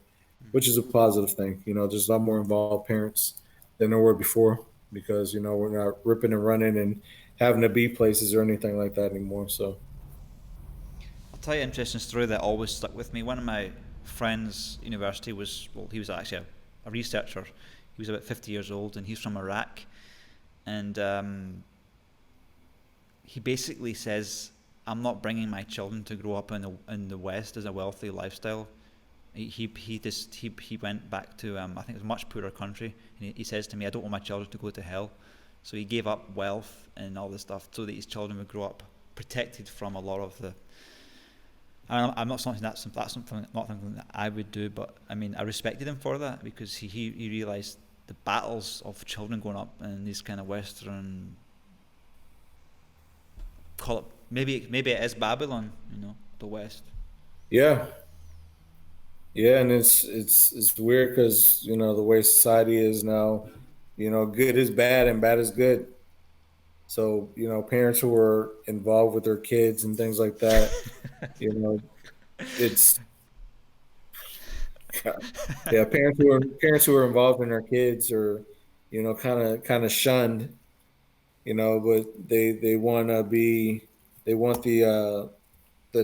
which is a positive thing. There's a lot more involved parents than there were before, because we're not ripping and running and having to be places or anything like that anymore. So I'll tell you an interesting story that always stuck with me. One of my friends' university he was actually a researcher. He was about 50 years old, and he's from Iraq. And he basically says, I'm not bringing my children to grow up in the West as a wealthy lifestyle. He went back to I think it was a much poorer country, and he says to me, I don't want my children to go to hell. So he gave up wealth and all this stuff so that his children would grow up protected from a lot of the. I'm not something that's something not something that I would do, but I mean I respected him for that, because he realized the battles of children growing up in these kind of Western, call it maybe it is Babylon, the West. yeah, and it's weird because the way society is now, good is bad and bad is good. So parents who are involved with their kids and things like that, it's yeah, parents who are involved in their kids are kind of shunned, but they want the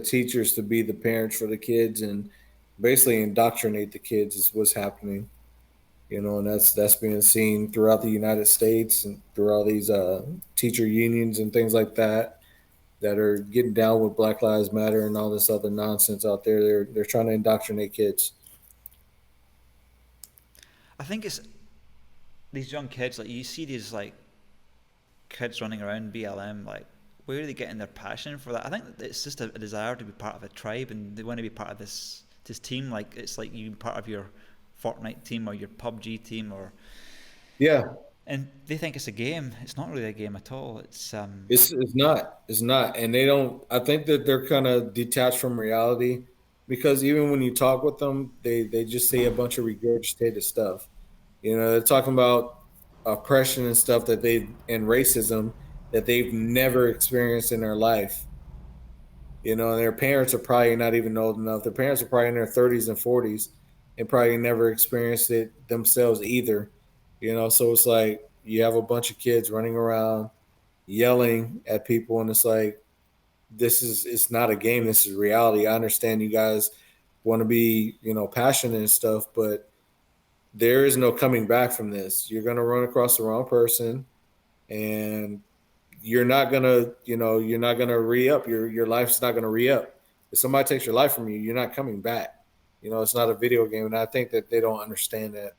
teachers to be the parents for the kids, and basically indoctrinate the kids is what's happening. And that's being seen throughout the United States and through all these teacher unions and things like that are getting down with Black Lives Matter and all this other nonsense out there. They're trying to indoctrinate kids. I think it's these young kids, like you see these like kids running around BLM, like where are they getting their passion for that? I think it's just a desire to be part of a tribe, and they want to be part of this team. Like it's like you part of your Fortnite team or your PUBG team, or Yeah, and they think it's a game. It's not really a game at all. It's it's not, and they don't. I think that they're kind of detached from reality, because even when you talk with them, they just say a bunch of regurgitated stuff. They're talking about oppression and stuff and racism that they've never experienced in their life. Their parents are probably not even old enough. Their parents are probably in their 30s and 40s and probably never experienced it themselves either. So it's like you have a bunch of kids running around yelling at people, and it's like, it's not a game. This is reality. I understand you guys want to be, passionate and stuff, but there is no coming back from this. You're going to run across the wrong person, and you're not gonna re-up. Your life's not gonna re-up. If somebody takes your life from you, you're not coming back. It's not a video game, and I think that they don't understand that.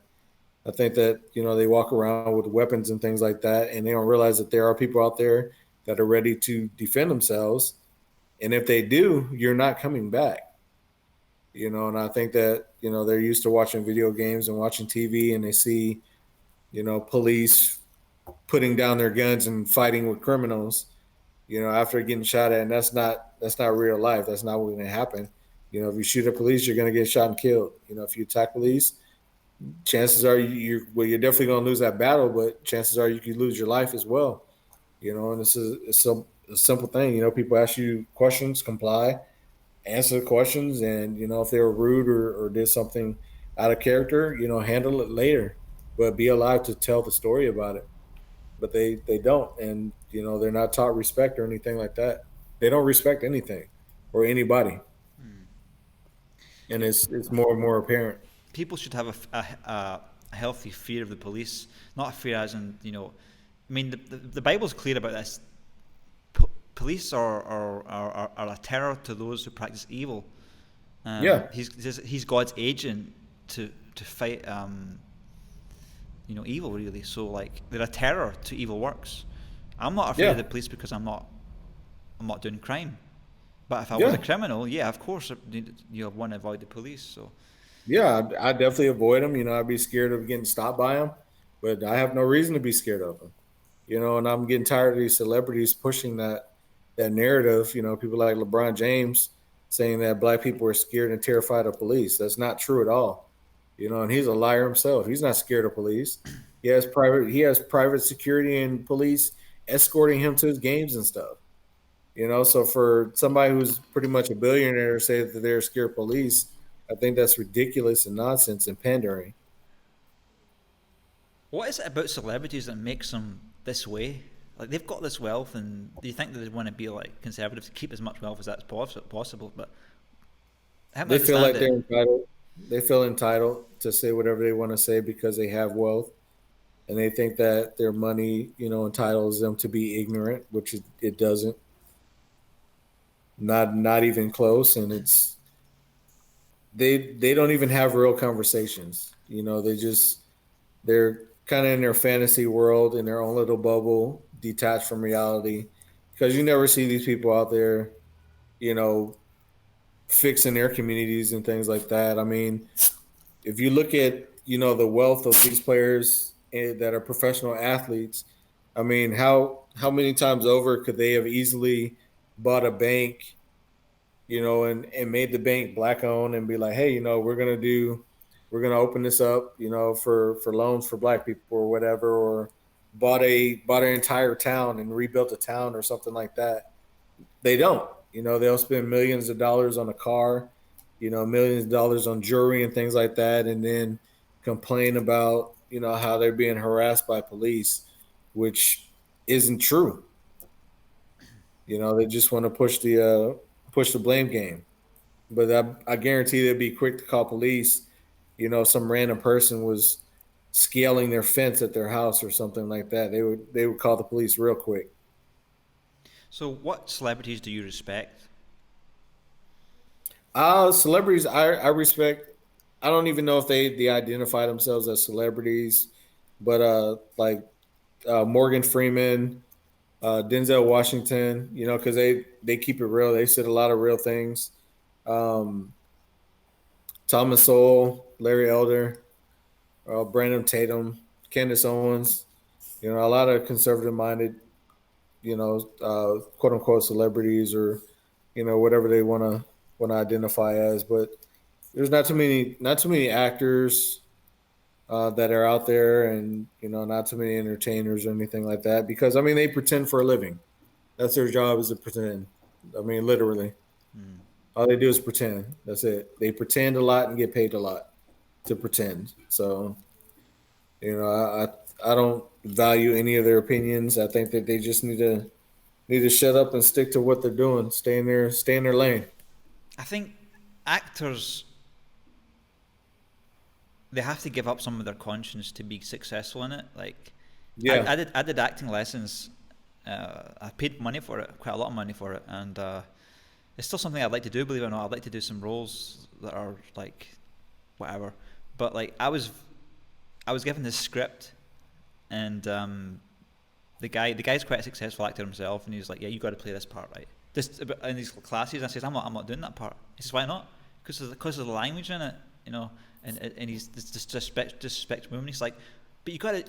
I think that, they walk around with weapons and things like that, and they don't realize that there are people out there that are ready to defend themselves. And if they do, you're not coming back. And I think that, they're used to watching video games and watching TV, and they see, police putting down their guns and fighting with criminals, after getting shot at. And that's not real life. That's not what's going to happen. If you shoot at police, you're going to get shot and killed. If you attack police, chances are you're definitely going to lose that battle, but chances are you could lose your life as well. And it's a simple thing. People ask you questions, comply, answer the questions, and if they were rude or did something out of character, handle it later, but be alive to tell the story about it. But they don't, and they're not taught respect or anything like that. They don't respect anything or anybody, and it's more and more apparent. People should have a healthy fear of the police, not a fear as in, I mean, the Bible's clear about this. Police are a terror to those who practice evil. Yeah. He's God's agent to fight evil, really. So like they're a terror to evil works. I'm not afraid of the police because I'm not doing crime. But if I was a criminal, of course you want to avoid the police. So Yeah, I definitely avoid them. I'd be scared of getting stopped by them, but I have no reason to be scared of them. And I'm getting tired of these celebrities pushing that narrative. People like LeBron James saying that black people are scared and terrified of police. That's not true at all. And he's a liar himself. He's not scared of police. He has private security and police escorting him to his games and stuff. So for somebody who's pretty much a billionaire to say that they're scared of police, I think that's ridiculous and nonsense and pandering. what is it about celebrities that makes them this way? Like they've got this wealth, and you think that they want to be like conservative to keep as much wealth as that's possible, but They feel like they're entitled. They feel entitled to say whatever they want to say because they have wealth, and they think that their money, entitles them to be ignorant, which it doesn't. Not even close, and they don't even have real conversations. They're kind of in their fantasy world, in their own little bubble, detached from reality, because you never see these people out there, you know, fixing their communities and things like that. I mean, if you look at, the wealth of these players that are professional athletes, I mean, how many times over could they have easily bought a bank, and made the bank black owned and be like, hey, we're gonna open this up, for loans for black people or whatever, or bought an entire town and rebuilt a town or something like that. They don't. They'll spend millions of dollars on a car, millions of dollars on jewelry and things like that, and then complain about, how they're being harassed by police, which isn't true. They just want to push the blame game. But I guarantee they'd be quick to call police. Some random person was scaling their fence at their house or something like that. They would call the police real quick. So what celebrities do you respect? Celebrities I respect. I don't even know if they identify themselves as celebrities, but like Morgan Freeman, Denzel Washington, because they keep it real. They said a lot of real things. Thomas Sowell, Larry Elder, Brandon Tatum, Candace Owens, a lot of conservative minded, quote unquote celebrities, or, whatever they want to identify as. But there's not too many actors that are out there, and not too many entertainers or anything like that, because I mean they pretend for a living. That's their job, is to pretend. I mean, literally, all they do is pretend. That's it. They pretend a lot and get paid a lot to pretend. So, I don't value any of their opinions. I think that they just need to shut up and stick to what they're doing. Stay in their lane. I think actors, they have to give up some of their conscience to be successful in it. Like, Yeah. I did acting lessons. I paid money for it, quite a lot of money for it, and it's still something I'd like to do. Believe it or not, I'd like to do some roles that are like whatever. But like, I was I was given this script, and the guy's quite a successful actor himself, and he was like, "Yeah, you got to play this part, right?" This in these classes, I says, I'm not doing that part." He says, "Why not?" Because of the language in it, you know, and he's disrespect women. He's like, "But you got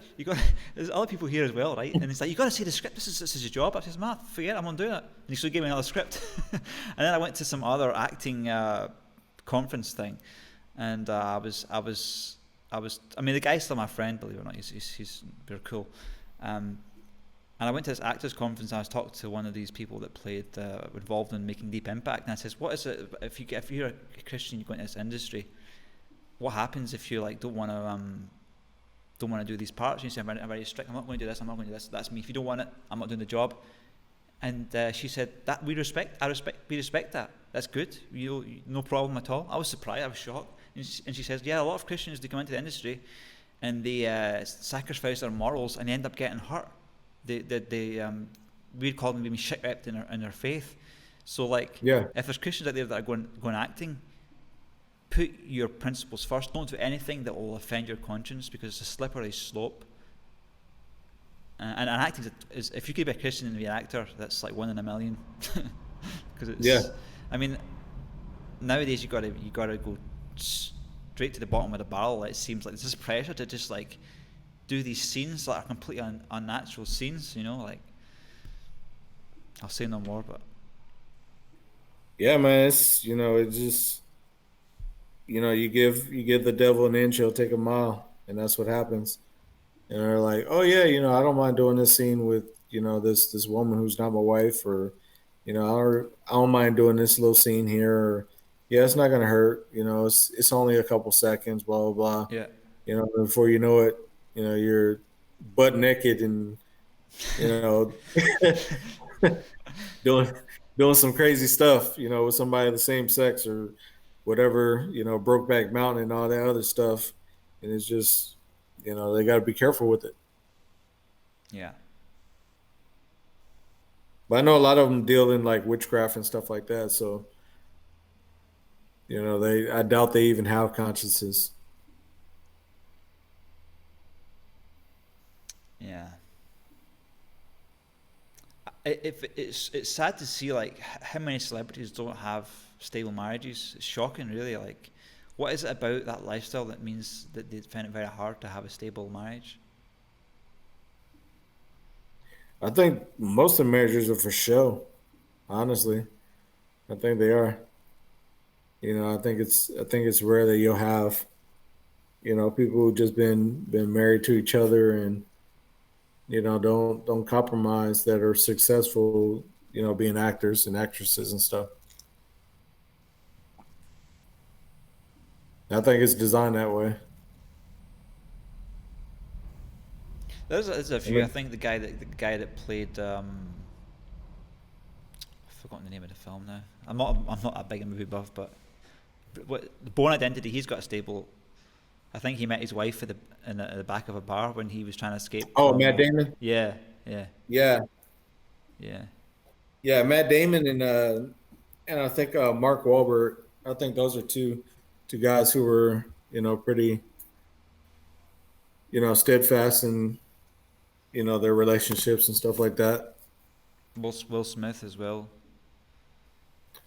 there's other people here as well, right?" And he's like, "You got to see the script. This is your job." I says, "Man, forget it, I'm not doing it." And he sort of gave me another script, and then I went to some other acting conference thing, and I mean, the guy's still my friend, believe it or not. He's very cool. And I went to this actors conference, and I was talking to one of these people that played involved in making Deep Impact, and I says, "What is it if you're a Christian, you go into this industry? What happens if you like don't want to do these parts?" And he said, "I'm very strict. I'm not going to do this. I'm not going to do this. That's me. If you don't want it, I'm not doing the job." And she said, "That we respect that. That's good. No problem at all." I was surprised. I was shocked. And she says, "Yeah, a lot of Christians, they come into the industry, and they sacrifice their morals, and they end up getting hurt. We'd call them being shipwrecked in their faith. So like, Yeah. if there's Christians out there that are going acting, put your principles first. Don't do anything that will offend your conscience, because it's a slippery slope. And acting is, if you could be a Christian and be an actor, that's like 1 in a million. Because it's, Yeah. I mean, nowadays you gotta go straight to the bottom of the barrel. It seems like there's this pressure to just like do these scenes that are completely unnatural scenes, you know, like, I'll say no more, but Yeah, man. It's it just you give the devil an inch, he'll take a mile, and that's what happens. And they're like, "Oh yeah, I don't mind doing this scene with this woman who's not my wife, or I don't mind doing this little scene here, or yeah, it's not gonna hurt. It's only a couple seconds, blah blah blah. yeah. Before you know it, you're butt naked and you know doing some crazy stuff, with somebody of the same sex or whatever, Brokeback Mountain and all that other stuff. And it's just, they got to be careful with it. Yeah. But I know a lot of them deal in like witchcraft and stuff like that. So, I doubt they even have consciences. Yeah. It's sad to see like how many celebrities don't have stable marriages. It's shocking, really. Like, what is it about that lifestyle that means that they find it very hard to have a stable marriage? I think most of the marriages are for show. Honestly, I think they are. I think it's rare that you'll have people who just been married to each other and don't compromise, that are successful, being actors and actresses and stuff. I think it's designed that way. There's a I few. I mean, think the guy that played I've forgotten the name of the film now. I'm not a big movie buff, but Born Identity, he's got a stable. I think he met his wife in the back of a bar when he was trying to escape oh, from. Matt Damon. Yeah, yeah, Yeah, yeah, yeah, Matt Damon and I think Mark Wahlberg. I think those are two guys who were pretty steadfast in their relationships and stuff like that. Will Smith as well.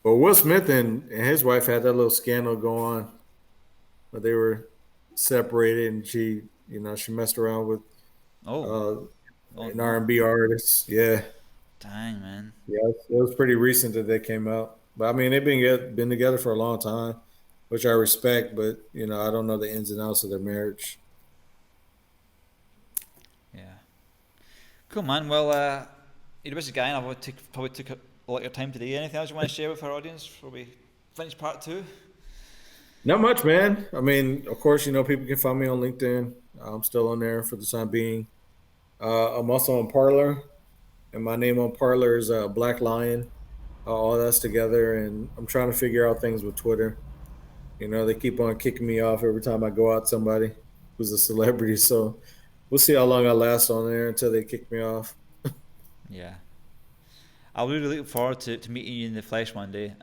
But Will Smith and his wife had that little scandal go on, but they were separated, and she messed around with Oh, uh, oh an no, R&B artist. Yeah, dang man. yeah, it was pretty recent that they came out. But I mean, they've been together for a long time, which I respect. But I don't know the ins and outs of their marriage. Yeah, cool man. Well, you're a busy guy, and I've probably took a lot of your time today. Anything else you want to share with our audience before we finish part 2? Not much, man. I mean, of course, people can find me on LinkedIn. I'm still on there for the time being. I'm also on Parlor, and my name on Parlor is Black Lion. All that's together, and I'm trying to figure out things with Twitter. They keep on kicking me off every time I go out somebody who's a celebrity. So we'll see how long I last on there until they kick me off. Yeah, I'll really look forward to meeting you in the flesh one day.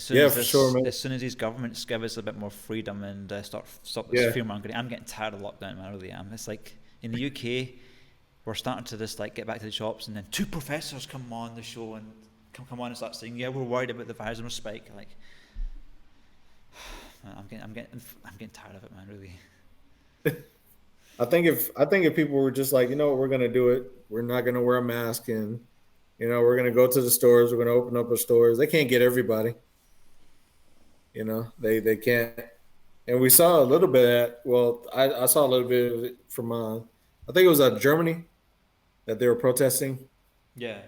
Yeah, for sure, man. As soon as these governments give us a bit more freedom and stop this Yeah, fear mongering, I'm getting tired of lockdown. Man, I really am. It's like in the UK, we're starting to just like get back to the shops, and then two professors come on the show and come on and start saying, yeah, we're worried about the virus and spike. Like, man, I'm getting tired of it, man. Really. I think if people were just like, you know what, we're gonna do it. We're not gonna wear a mask, and we're gonna go to the stores. We're gonna open up our stores. They can't get everybody. They can't. And we saw a little bit of that. Well, I saw a little bit of it from I think it was Germany that they were protesting. Yeah.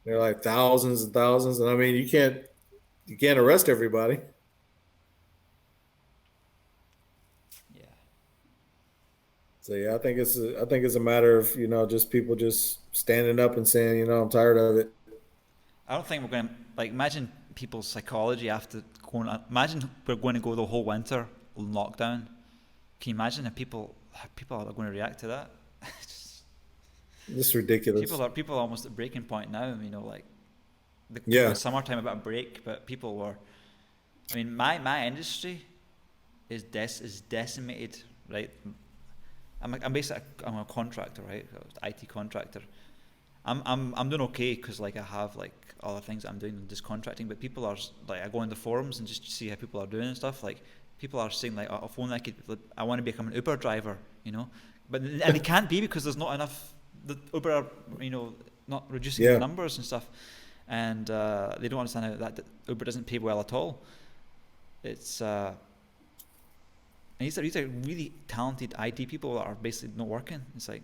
They're like thousands and thousands, and I mean you can't arrest everybody. Yeah. So yeah, I think it's a matter of just people just standing up and saying I'm tired of it. I don't think we're going to, like, imagine people's psychology after imagine we're going to go the whole winter on lockdown. Can you imagine how people are going to react to that? It's ridiculous. People are almost at breaking point now. Like Yeah, the summertime about a break, but people were. I mean, my industry is decimated, right? I'm basically I'm a contractor, right? IT contractor. I'm doing okay because like I have like other things that I'm doing than just contracting. But people are like, I go into forums and just see how people are doing and stuff. Like people are saying like, oh, if only I want to become an Uber driver, but and they can't be because there's not enough. The Uber are not reducing the numbers and stuff, and they don't understand how that Uber doesn't pay well at all. It's and these are really talented IT people that are basically not working. It's like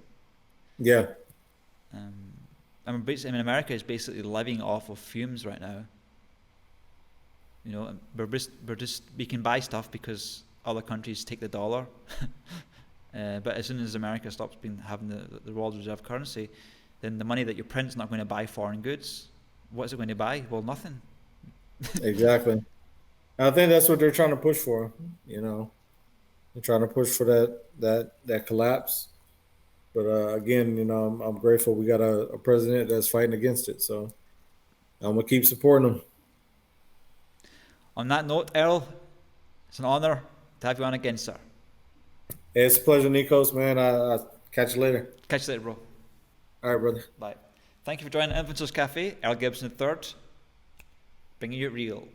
yeah. America is basically living off of fumes right now. We can buy stuff because other countries take the dollar. But as soon as America stops having the world reserve currency, then the money that you print is not going to buy foreign goods. What is it going to buy? Well, nothing. Exactly. I think that's what they're trying to push for. They're trying to push for that collapse. But again, I'm grateful we got a president that's fighting against it. So I'm gonna keep supporting him. On that note, Earl, it's an honor to have you on again, sir. Hey, it's a pleasure, Nikos, man. I'll catch you later. Catch you later, bro. All right, brother. Bye. Thank you for joining Influencers Cafe. Earl Gibson III, bringing you it real.